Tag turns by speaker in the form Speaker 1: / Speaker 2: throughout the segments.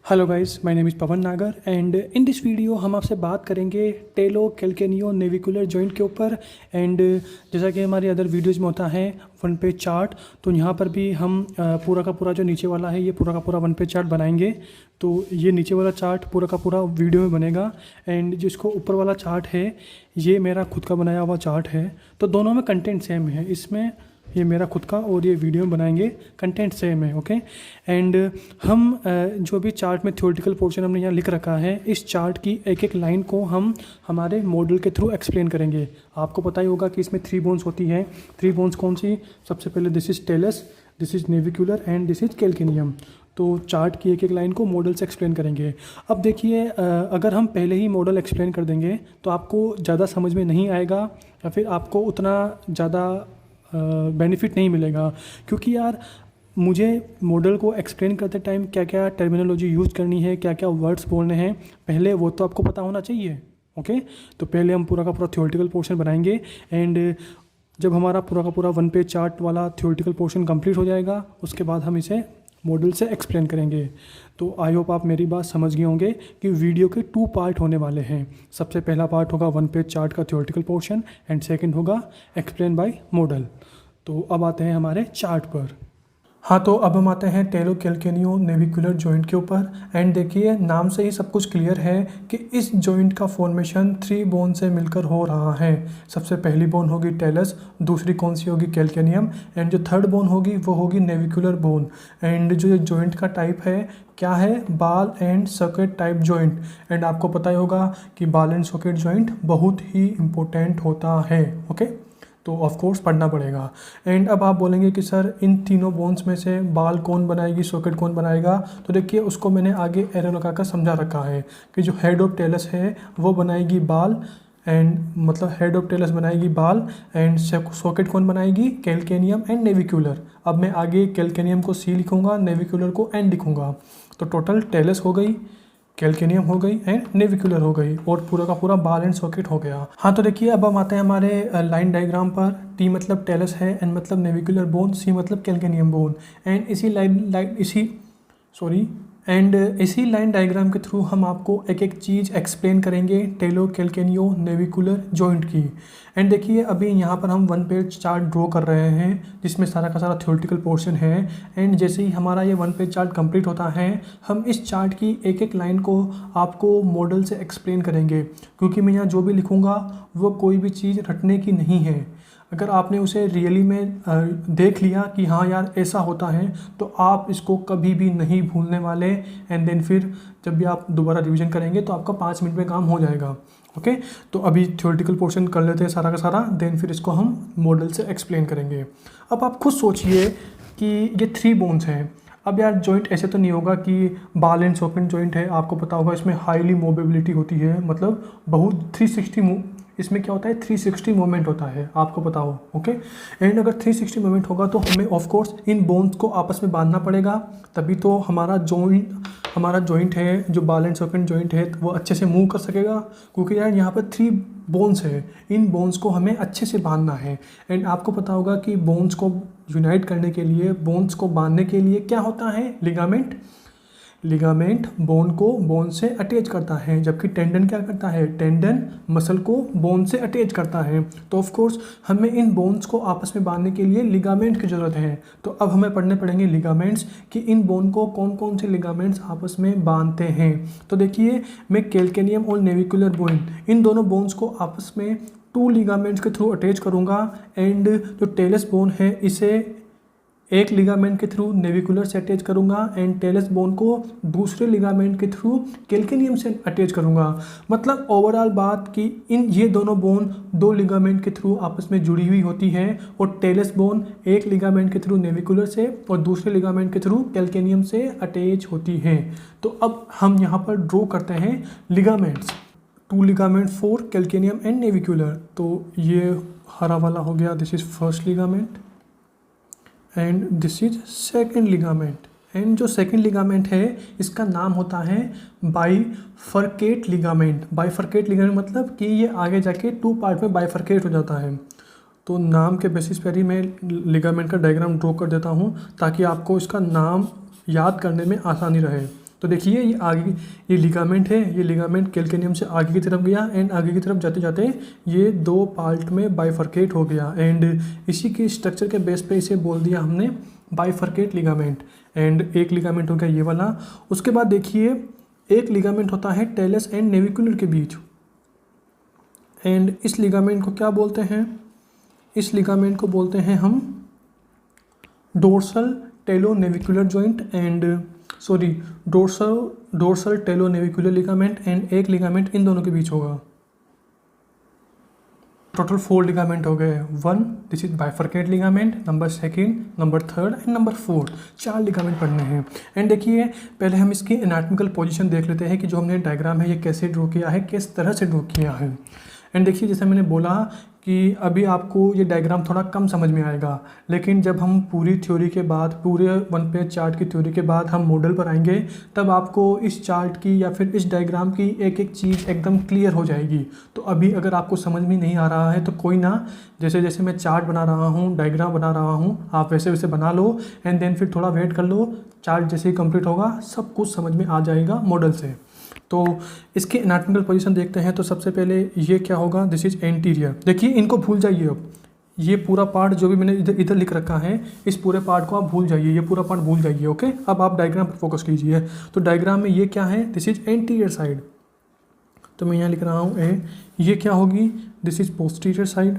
Speaker 1: Hello guys, my name is Pawan Nagar and in this video हम आपसे बात करेंगे टेलो कैल्केनियो नेविकुलर जॉइंट के ऊपर। एंड जैसा कि हमारी अदर वीडियोज़ में होता है वन पेज चार्ट, तो यहाँ पर भी हम पूरा का पूरा जो नीचे वाला है ये पूरा का पूरा वन पेज चार्ट बनाएंगे। तो ये नीचे वाला चार्ट पूरा का पूरा वीडियो में बनेगा एंड जिसको ऊपर वाला चार्ट है ये मेरा खुद का बनाया हुआ चार्ट है। तो दोनों में कंटेंट सेम है, इसमें ये मेरा खुद का और ये वीडियो में बनाएंगे, कंटेंट सेम है। ओके एंड हम जो भी चार्ट में थ्योरेटिकल पोर्शन हमने यहाँ लिख रखा है, इस चार्ट की एक एक लाइन को हम हमारे मॉडल के थ्रू एक्सप्लेन करेंगे। आपको पता ही होगा कि इसमें 3 बोन्स होती हैं। 3 बोन्स कौन सी? सबसे पहले this is talus, this is navicular and this is calcaneum. तो चार्ट की एक एक लाइन को मॉडल से एक्सप्लेन करेंगे। अब देखिए, अगर हम पहले ही मॉडल एक्सप्लेन कर देंगे तो आपको ज़्यादा समझ में नहीं आएगा या फिर आपको उतना ज़्यादा बेनिफिट नहीं मिलेगा, क्योंकि यार मुझे मॉडल को एक्सप्लेन करते टाइम क्या क्या टर्मिनोलॉजी यूज़ करनी है, क्या क्या वर्ड्स बोलने हैं, पहले वो तो आपको पता होना चाहिए। ओके तो पहले हम पूरा का पूरा थ्योरेटिकल पोर्शन बनाएंगे एंड जब हमारा पूरा का पूरा वन पेज चार्ट वाला थ्योरेटिकल पोर्शन कंप्लीट हो जाएगा उसके बाद हम इसे मॉडल से एक्सप्लेन करेंगे। तो आई होप आप मेरी बात समझ गए होंगे कि वीडियो के 2 पार्ट होने वाले हैं। सबसे पहला पार्ट होगा वन पेज चार्ट का थ्योरेटिकल पोर्शन एंड सेकंड होगा एक्सप्लेन बाय मॉडल। तो अब आते हैं हमारे चार्ट पर। हाँ, तो अब हम आते हैं टेलो कैल्केनियो नेविकुलर जॉइंट के ऊपर एंड देखिए नाम से ही सब कुछ क्लियर है कि इस जॉइंट का फॉर्मेशन 3 बोन से मिलकर हो रहा है। सबसे पहली बोन होगी टेलस, दूसरी कौन सी होगी? कैल्केनियम, एंड जो थर्ड बोन होगी वो होगी नेविकुलर बोन। एंड जो ये जॉइंट का टाइप है क्या है? बाल and socket type joint. And आपको पता ही होगा कि बाल एंड सॉकेट जॉइंट बहुत ही इम्पोर्टेंट होता है। ओके तो ऑफ कोर्स पढ़ना पड़ेगा। एंड अब आप बोलेंगे कि सर इन तीनों बोन्स में से बाल कौन बनाएगी, सॉकेट कौन बनाएगा? तो देखिए उसको मैंने आगे एरो लगा कर समझा रखा है कि जो हेड ऑफ टेलस है वो बनाएगी बाल, एंड मतलब हेड ऑफ टेलस बनाएगी बाल, एंड सॉकेट कौन बनाएगी? Calcaneum and navicular. अब मैं आगे कैल्केनियम को सी लिखूंगा, नेविकुलर को एन लिखूंगा। तो टोटल टेलस हो गई, कैल्केनियम हो गई एंड नेविकुलर हो गई और पूरा का पूरा बाल एंड सॉकेट हो गया। हाँ तो देखिए अब हम आते हैं हमारे लाइन डायग्राम पर। टी मतलब टेलस है, एन मतलब नेविकुलर बोन, सी मतलब कैल्केनियम बोन। एंड इसी लाइन डायग्राम के थ्रू हम आपको एक एक चीज़ एक्सप्लेन करेंगे टेलो कैल्केनियो नेविकुलर जॉइंट की। एंड देखिए अभी यहाँ पर हम वन पेज चार्ट ड्रॉ कर रहे हैं जिसमें सारा का सारा थ्योरेटिकल पोर्शन है। एंड जैसे ही हमारा ये वन पेज चार्ट कंप्लीट होता है हम इस चार्ट की एक एक लाइन को आपको मॉडल से एक्सप्लेन करेंगे, क्योंकि मैं यहाँ जो भी लिखूँगा वो कोई भी चीज़ रटने की नहीं है। अगर आपने उसे रियली में देख लिया कि हाँ यार ऐसा होता है तो आप इसको कभी भी नहीं भूलने वाले। एंड देन फिर जब भी आप दोबारा रिवीजन करेंगे तो आपका 5 मिनट में काम हो जाएगा। ओके तो अभी थ्योरेटिकल पोर्शन कर लेते हैं सारा का सारा, देन फिर इसको हम मॉडल से एक्सप्लेन करेंगे। अब आप खुद सोचिए कि ये 3 बोन्स हैं। अब यार जॉइंट ऐसे तो नहीं होगा कि बाल एंड सॉकेट जॉइंट है, आपको पता होगा इसमें हाईली मोबिलिटी होती है, मतलब बहुत 360 इसमें क्या होता है? 360 मूवमेंट होता है, आपको पता हो। ओके एंड अगर 360 मूवमेंट होगा तो हमें ऑफ कोर्स इन बोन्स को आपस में बांधना पड़ेगा, तभी तो हमारा जॉइंट है, जो बाल एंड सॉकेट जॉइंट है वो अच्छे से मूव कर सकेगा। क्योंकि यार यहाँ पर 3 बोन्स है, इन बोन्स को हमें अच्छे से बांधना है। एंड आपको पता होगा कि बोन्स को यूनाइट करने के लिए, बोन्स को बांधने के लिए क्या होता है? लिगामेंट बोन को बोन से अटैच करता है, जबकि टेंडन क्या करता है? टेंडन मसल को बोन से अटैच करता है। तो ऑफ कोर्स हमें इन बोन्स को आपस में बांधने के लिए लिगामेंट की ज़रूरत है। तो अब हमें पढ़ने पड़ेंगे लिगामेंट्स कि इन बोन को कौन कौन से लिगामेंट्स आपस में बांधते हैं। तो देखिए मैं कैल्केनियम और नेविकुलर बोन इन दोनों बोन्स को आपस में 2 लिगामेंट्स के थ्रू अटैच करूँगा। एंड जो टेलस बोन है इसे एक लिगामेंट के थ्रू नेविकुलर से अटैच करूंगा एंड टेलस बोन को दूसरे लिगामेंट के थ्रू कैल्केनियम से अटैच करूंगा। मतलब ओवरऑल बात कि ये दोनों बोन 2 लिगामेंट के थ्रू आपस में जुड़ी हुई होती है और टेलस बोन एक लिगामेंट के थ्रू नेविकुलर से और दूसरे लिगामेंट के थ्रू कैल्केनियम से अटैच होती है। तो अब हम यहाँ पर ड्रॉ करते हैं ligaments. 2 ligament for calcaneum and navicular. तो ये हरा वाला हो गया, this is first ligament and this is second ligament. And जो सेकेंड लिगामेंट है इसका नाम होता है बाइफरकेट लिगामेंट। बाइफरकेट लिगामेंट मतलब कि ये आगे जाके 2 पार्ट में बाइफरकेट हो जाता है। तो नाम के बेसिस पर ही मैं लिगामेंट का डायग्राम ड्रॉ कर देता हूँ ताकि आपको इसका नाम याद करने में आसानी रहे। तो देखिए ये आगे, ये लिगामेंट है, ये लिगामेंट कैल्केनियम से आगे की तरफ गया एंड आगे की तरफ जाते जाते ये दो पार्ट में बाइफरकेट हो गया एंड इसी के स्ट्रक्चर के बेस पे इसे बोल दिया हमने बाइफरकेट लिगामेंट। एंड एक लिगामेंट हो गया ये वाला। उसके बाद देखिए एक लिगामेंट होता है टेलस एंड नेविकुलर के बीच, एंड इस लिगामेंट को क्या बोलते हैं? इस लिगामेंट को बोलते हैं हम dorsal talonavicular joint and dorsal talonavicular ligament and एक लिगामेंट इन दोनों के बीच होगा। टोटल 4 लिगामेंट हो गए। 1 this is bifurcate ligament, number 2, number 3 and number 4, 4 ligament पढ़ने हैं। एंड देखिए पहले हम इसकी एनाटॉमिकल पोजीशन देख लेते हैं कि जो हमने डायग्राम है ये कैसे ड्रॉ किया है, किस तरह से ड्रॉ किया है। एंड देखिए जैसे मैंने बोला कि अभी आपको ये डायग्राम थोड़ा कम समझ में आएगा, लेकिन जब हम पूरी थ्योरी के बाद, पूरे 1 पेज चार्ट की थ्योरी के बाद हम मॉडल पर आएंगे तब आपको इस चार्ट की या फिर इस डायग्राम की एक एक चीज़ एकदम क्लियर हो जाएगी। तो अभी अगर आपको समझ में नहीं आ रहा है तो कोई ना, जैसे जैसे मैं चार्ट बना रहा हूँ, डायग्राम बना रहा हूँ, आप वैसे वैसे बना लो एंड देन फिर थोड़ा वेट कर लो, चार्ट जैसे ही कंप्लीट होगा सब कुछ समझ में आ जाएगा मॉडल से। तो इसकी एनाटॉमिकल पोजीशन देखते हैं। तो सबसे पहले ये क्या होगा, दिस इज एंटीरियर। देखिए इनको भूल जाइए, अब ये पूरा पार्ट जो भी मैंने इधर इधर लिख रखा है इस पूरे पार्ट को आप भूल जाइए, ये पूरा पार्ट भूल जाइए। ओके, अब आप डायग्राम पर फोकस कीजिए। तो डायग्राम में ये क्या है, दिस इज एंटीरियर साइड। तो मैं यहाँ लिख रहा हूँ ए, ये क्या होगी, दिस इज पोस्टीरियर साइड।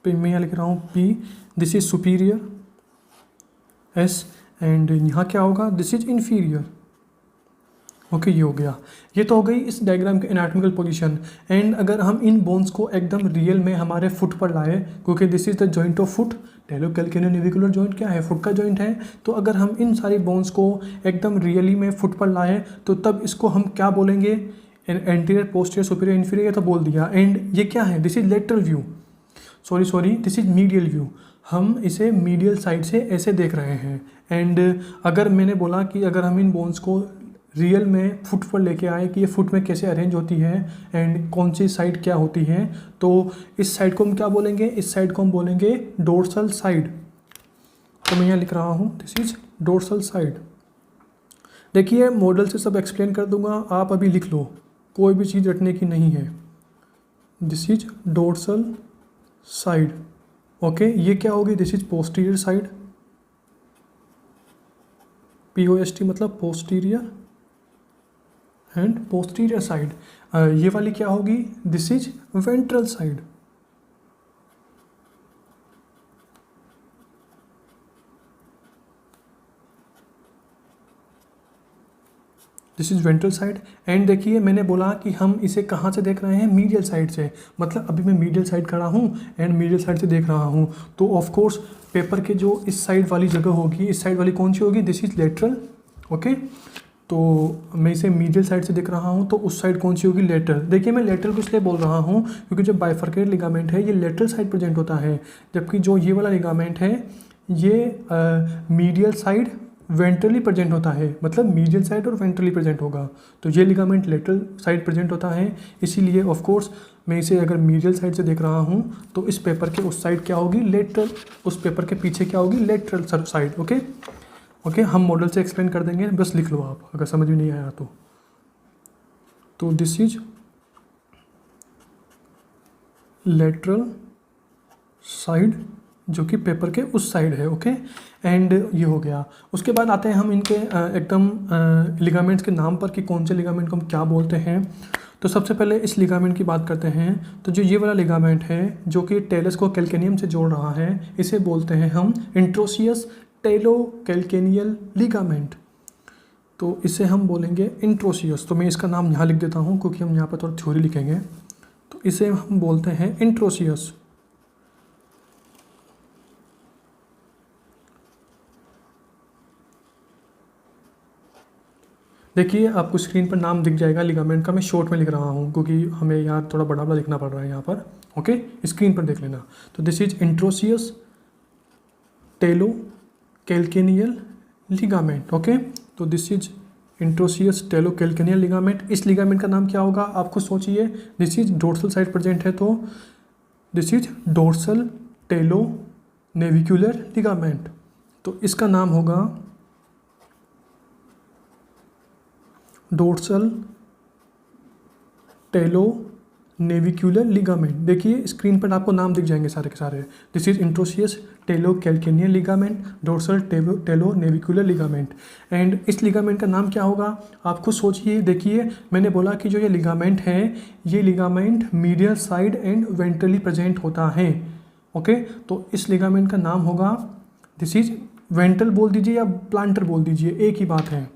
Speaker 1: पे मैं यहाँ लिख रहा हूँ P, this is superior S, and यहाँ क्या होगा, दिस इज इन्फीरियर। ओके, ये हो गया। ये तो हो गई इस डायग्राम की एनाटॉमिकल पोजीशन। एंड अगर हम इन बोन्स को एकदम रियल में हमारे फुट पर लाए, क्योंकि this is the joint of foot, talocalcaneonavicular joint क्या है, फुट का जॉइंट है। तो अगर हम इन सारी बोन्स को एकदम रियली में फुट पर लाए तो तब इसको हम क्या बोलेंगे, एंटीरियर, पोस्टीरियर, सुपीरियर, इन्फीरियर, ये तो बोल दिया। एंड ये क्या है, this is lateral view, sorry this is medial view. हम इसे मीडियल साइड से ऐसे देख रहे हैं। एंड अगर मैंने बोला कि अगर हम इन बोन्स को रियल में फुट पर लेके आए कि ये फुट में कैसे अरेंज होती है एंड कौन सी साइड क्या होती है, तो इस साइड को हम क्या बोलेंगे, इस साइड को हम बोलेंगे डोर्सल साइड। तो मैं यहाँ लिख रहा हूँ दिस इज डोर्सल साइड। देखिए मॉडल से सब एक्सप्लेन कर दूंगा, आप अभी लिख लो, कोई भी चीज़ रटने की नहीं है। This is dorsal side. Okay, ये क्या होगी, this is posterior side, POST मतलब पोस्टीरियर एंड पोस्टीरियर साइड। ये वाली क्या होगी, this is ventral side. This is ventral side. And देखिए मैंने बोला कि हम इसे कहाँ से देख रहे हैं, मीडियल साइड से। मतलब अभी मैं मीडियल साइड खड़ा हूँ एंड मीडियल साइड से देख रहा हूँ। तो ऑफ कोर्स पेपर के जो इस साइड वाली जगह होगी, इस साइड वाली कौन सी होगी, दिस इज लेटरल। ओके, तो मैं इसे मीडियल साइड से देख रहा हूँ तो उस साइड कौन सी होगी, लेटरल। देखिए मैं लेटरल को इसलिए बोल रहा हूँ क्योंकि जो बाइफरकेट लिगामेंट है ये लेटरल साइड प्रेजेंट होता है, जबकि जो ये वाला लिगामेंट है ये मीडियल साइड वेंट्रली प्रेजेंट होता है। मतलब मीडियल साइड और वेंट्रली प्रेजेंट होगा। तो ये लिगामेंट लेटरल साइड प्रेजेंट होता है, इसीलिए ऑफ कोर्स मैं इसे अगर मीडियल साइड से देख रहा हूँ तो इस पेपर के उस साइड क्या होगी, लेटरल। उस पेपर के पीछे क्या होगी, लेटरल साइड। ओके, हम मॉडल से एक्सप्लेन कर देंगे, बस लिख लो आप अगर समझ में नहीं आया तो दिस इज लेटरल साइड जो कि पेपर के उस साइड है। ओके, एंड ये हो गया। उसके बाद आते हैं हम इनके एकदम लिगामेंट्स के नाम पर कि कौन से लिगामेंट को हम क्या बोलते हैं। तो सबसे पहले इस लिगामेंट की बात करते हैं। तो जो ये वाला लिगामेंट है जो कि टेलस को कैल्केनियम से जोड़ रहा है, इसे बोलते हैं हम इंट्रोसियस टेलोकैल्केनियल लिगामेंट। तो इसे हम बोलेंगे इंट्रोसियस। तो मैं इसका नाम यहाँ लिख देता हूँ क्योंकि हम यहाँ पर थोड़ा थ्योरी लिखेंगे। तो इसे हम बोलते हैं इंट्रोसियस। देखिए आपको स्क्रीन पर नाम दिख जाएगा लिगामेंट का, मैं शॉर्ट में लिख रहा हूँ क्योंकि हमें यहाँ थोड़ा बड़ा बड़ा लिखना पड़ रहा है यहाँ पर। ओके, स्क्रीन पर देख लेना। तो this is interosseous talocalcaneal ligament. Okay, तो this is interosseous talocalcaneal ligament. इस लिगामेंट का नाम क्या होगा, आप खुद सोचिए। This is dorsal side present है तो this is dorsal talonavicular ligament. तो इसका नाम होगा डोर्सल टेलो नेविक्यूलर लिगामेंट। देखिए स्क्रीन पर आपको नाम दिख जाएंगे सारे के सारे। This is interosseous talocalcanean ligament, dorsal talonavicular ligament. And इस लिगामेंट का नाम क्या होगा आप खुद सोचिए। देखिए मैंने बोला कि जो ये लिगामेंट है, ये ligament medial side and ventrally present होता है। ओके, तो इस लिगामेंट का नाम होगा, दिस इज वेंट्रल बोल दीजिए या प्लांटर बोल दीजिए, एक ही बात है।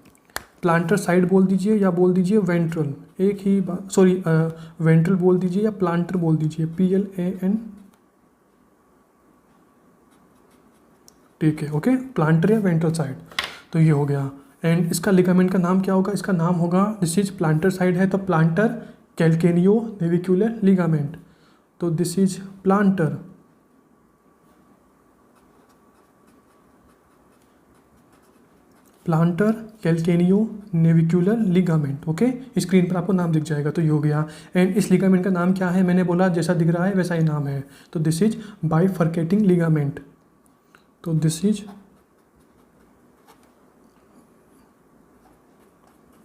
Speaker 1: प्लांटर साइड बोल दीजिए या बोल दीजिए वेंट्रल, एक ही बात। सॉरी, वेंट्रल बोल दीजिए या प्लांटर बोल दीजिए, PLAN, ठीक है। ओके, प्लांटर या वेंट्रल साइड, तो ये हो गया। एंड इसका लिगामेंट का नाम क्या होगा, इसका नाम होगा, दिस इज प्लांटर साइड है तो प्लांटर कैल्केनियो नेविक्यूलर लिगामेंट। तो this is plantar calcaneonavicular ligament. Okay, screen पर आपको नाम दिख जाएगा, तो ये हो गया। एंड इस लिगामेंट का नाम क्या है, मैंने बोला जैसा दिख रहा है वैसा ही नाम है। तो दिस इज बाइफर्केटिंग लिगामेंट। तो दिस इज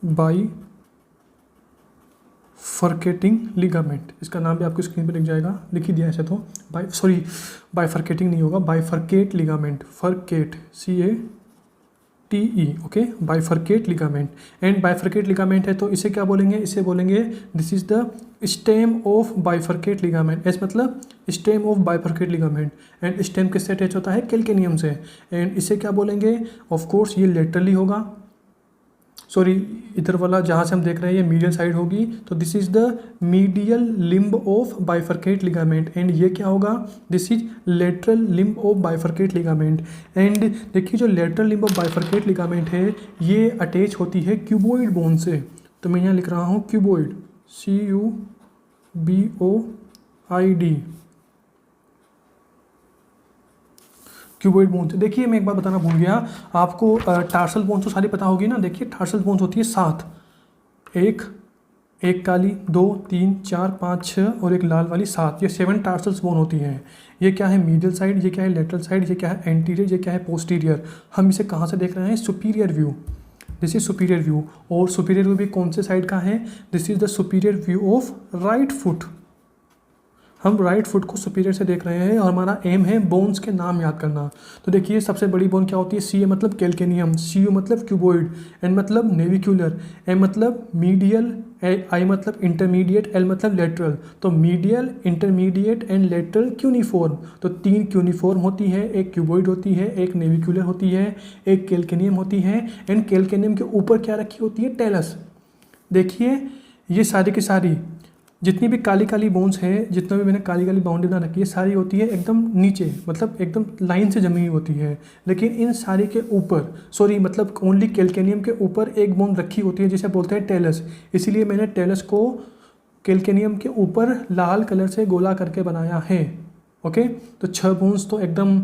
Speaker 1: बाइफर्केटिंग लिगामेंट। इसका नाम भी आपको स्क्रीन पर दिख जाएगा, लिख ही दिया ऐसे तो। बाइफर्केटिंग नहीं होगा, bifurcate ligament, furcate CATE। Okay, bifurcate ligament. And bifurcate ligament है तो इसे क्या बोलेंगे, इसे बोलेंगे this is the stem of bifurcate ligament. एस मतलब stem of bifurcate ligament. And stem किससे अटैच होता है, कैल्केनियम से। एंड इसे क्या बोलेंगे, ऑफ कोर्स ये लेटरली होगा, सॉरी इधर वाला जहाँ से हम देख रहे हैं ये मीडियल साइड होगी। तो this is the medial limb of bifurcate ligament. And ये क्या होगा, this is lateral limb of bifurcate ligament. And देखिए जो lateral limb of bifurcate ligament है ये अटैच होती है क्यूबोइड बोन से। तो मैं यहाँ लिख रहा हूँ क्यूबोइड, CUBOID, क्यूबोइड बोन्स। देखिए मैं एक बार बताना भूल गया आपको, टार्सल बोन्स तो सारी पता होगी ना। देखिए टार्सल बोन्स होती है 7, एक काली, 2 3 4 5 6 और एक लाल वाली 7, ये 7 टार्सल्स बोन होती हैं। ये क्या है, मीडियल साइड, ये क्या है लेटरल साइड, ये क्या है एंटीरियर, ये क्या है पोस्टीरियर। हम इसे कहाँ से देख रहे हैं, superior view, this is superior view. और सुपीरियर व्यू भी कौन से साइड का है, this is the superior view of right foot. हम राइट फुट को सुपीरियर से देख रहे हैं और हमारा एम है बोन्स के नाम याद करना। तो देखिए सबसे बड़ी बोन क्या होती है, CA मतलब कैल्केनियम, CU मतलब क्यूबोइड, N मतलब नेविक्यूलर, M मतलब मीडियल, I मतलब इंटरमीडिएट, L मतलब लेटरल। तो medial, intermediate and lateral cuneiform. तो 3 क्यूनिफॉर्म होती है, एक क्यूबोइड होती है, एक नेविक्यूलर होती है, एक कैल्केनियम होती है। एंड कैल्केनियम के ऊपर क्या रखी होती है, टेलस। देखिए ये सारी की सारी जितनी भी काली काली बोन्स है, जितना भी मैंने काली काली बाउंड्री बना रखी है, सारी होती है एकदम नीचे, मतलब एकदम लाइन से जमी हुई होती है। लेकिन इन सारे के ऊपर, सॉरी मतलब ओनली कैल्केनियम के ऊपर एक बोन रखी होती है जिसे बोलते हैं टेलस। इसीलिए मैंने टेलस को कैल्केनियम के ऊपर लाल कलर से गोला करके बनाया है। ओके, तो 6 बोन्स तो एकदम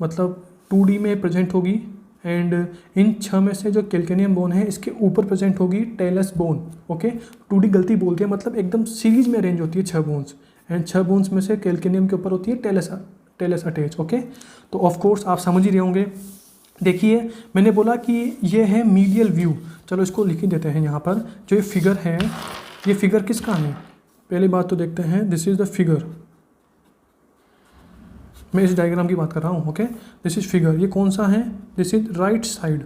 Speaker 1: मतलब 2D में प्रेजेंट होगी। एंड इन 6 में से जो कैल्केनियम बोन है इसके ऊपर प्रेजेंट होगी टेलस बोन। ओके, 2D गलती बोल दिया, मतलब एकदम सीरीज में अरेंज होती है 6 बोन्स। एंड 6 बोन्स में से कैल्केनियम के ऊपर होती है टेलस अटैच। ओके, तो ऑफ कोर्स आप समझ ही रहे होंगे। देखिए मैंने बोला कि ये है मीडियल व्यू, चलो इसको लिख ही देते हैं यहाँ पर। जो ये फिगर है, ये फिगर किसका है, पहली बात तो देखते हैं, दिस इज़ द फिगर। मैं इस डायग्राम की बात कर रहा हूँ। ओके, दिस इज फिगर, ये कौन सा है, this is right side.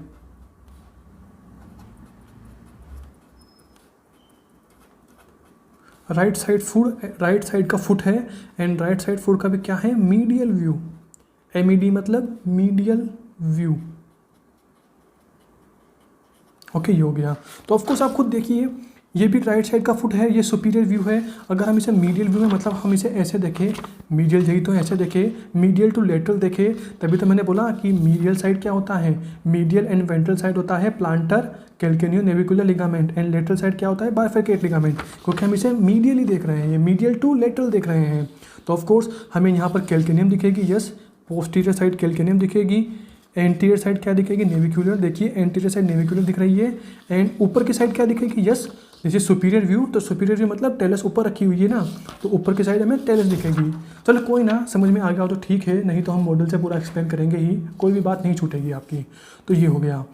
Speaker 1: Right side का फुट है। एंड राइट साइड फुट का भी क्या है, मीडियल व्यू, MED मतलब मीडियल व्यू। ओके, ये हो गया। तो ऑफकोर्स आप खुद देखिए ये भी राइट साइड का फुट है, ये सुपीरियर व्यू है। अगर हम इसे मीडियल व्यू में, मतलब हम इसे ऐसे देखें, मीडियल यही तो ऐसे देखें, मीडियल टू लेटरल देखें, तभी तो मैंने बोला कि मीडियल साइड क्या होता है, मीडियल एंड वेंट्रल साइड होता है plantar calcaneonavicular ligament. And lateral side क्या होता है, बाइफर्केट लिगामेंट, क्योंकि हम इसे मीडियली देख रहे हैं, मीडियल टू लेटरल देख रहे हैं। तो ऑफकोर्स हमें यहाँ पर कैल्केनियम दिखेगी, यस, पोस्टीरियर साइड कैल्केनियम दिखेगी, एंटीरियर साइड क्या दिखेगी, नेविक्यूलर। देखिए एंटीरियर साइड नेविक्यूलर दिख रही है। एंड ऊपर की साइड क्या दिखेगी, यस, जैसे सुपीरियर व्यू। तो सुपीरियर व्यू मतलब टेलस ऊपर रखी हुई है ना, तो ऊपर की साइड हमें टेलस दिखेगी। चलो कोई ना, समझ में आ गया तो ठीक है, नहीं तो हम मॉडल से पूरा एक्सप्लेन करेंगे ही, कोई भी बात नहीं छूटेगी आपकी। तो ये हो गया।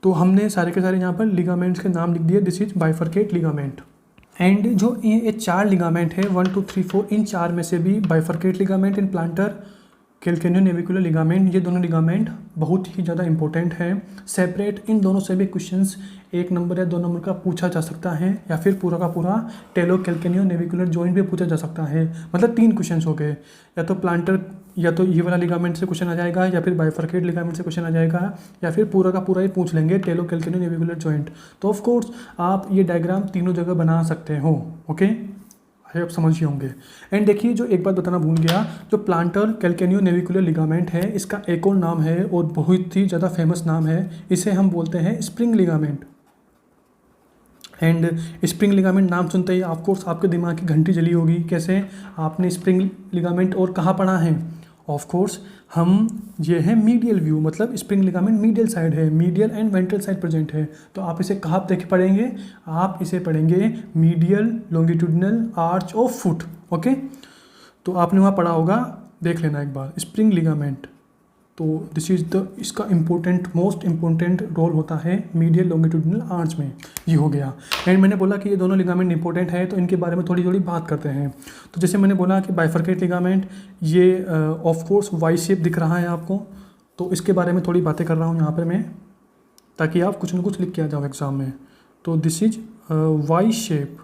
Speaker 1: तो हमने सारे के सारे यहाँ पर लिगामेंट्स के नाम लिख दिए। This is bifurcate ligament. And जो ये 4 लिगामेंट है 1 2 3 4, इन 4 में से भी बाइफरकेट लिगामेंट इन प्लांटर कैल्केनियो नेविकुलर लिगामेंट, ये दोनों लिगामेंट बहुत ही ज़्यादा इंपॉर्टेंट हैं। सेपरेट इन दोनों से भी क्वेश्चंस 1 नंबर या 2 नंबर का पूछा जा सकता है, या फिर पूरा का पूरा टेलो कैल्केनियो नेविकुलर जॉइंट भी पूछा जा सकता है। मतलब 3 क्वेश्चंस हो गए, या तो प्लांटर या तो ये वाला लिगामेंट से क्वेश्चन आ जाएगा, या फिर बाइफरकेट लिगामेंट से क्वेश्चन आ जाएगा, या फिर पूरा का पूरा ही पूछ लेंगे टेलो कैल्केनियो नेविकुलर जॉइंट। तो ऑफ कोर्स आप ये डायग्राम तीनों जगह बना सकते हो। ओके, आप समझ ही होंगे। एंड देखिए, जो एक बात बताना भूल गया, जो प्लांटर कैल्केनियो नेविकुलर लिगामेंट है, इसका एक और नाम है और बहुत ही ज़्यादा फेमस नाम है, इसे हम बोलते हैं spring ligament. And spring ligament नाम सुनते ही ऑफकोर्स आपके दिमाग की घंटी जली होगी, कैसे आपने स्प्रिंग लिगामेंट और कहाँ पढ़ा है। ऑफ कोर्स हम ये है मीडियल व्यू, मतलब स्प्रिंग लिगामेंट मीडियल साइड है, medial and ventral side present है। तो आप इसे कहाँ देख पढ़ेंगे, आप इसे पढ़ेंगे medial longitudinal arch of foot. Okay, तो आपने वहाँ पढ़ा होगा, देख लेना एक बार स्प्रिंग लिगामेंट। तो दिस इज द इसका इम्पोर्टेंट मोस्ट इम्पोर्टेंट रोल होता है मीडियल लॉन्गिट्यूडिनल आर्च में। ये हो गया। एंड मैंने बोला कि ये दोनों लिगामेंट इंपॉर्टेंट है, तो इनके बारे में थोड़ी थोड़ी बात करते हैं। तो जैसे मैंने बोला कि बाइफरकेट लिगामेंट, ये ऑफ कोर्स वाई शेप दिख रहा है आपको, तो इसके बारे में थोड़ी बातें कर रहा हूँ यहाँ पर मैं, ताकि आप कुछ ना कुछ लिख के आ जाओ एग्जाम में। तो दिस इज वाई शेप।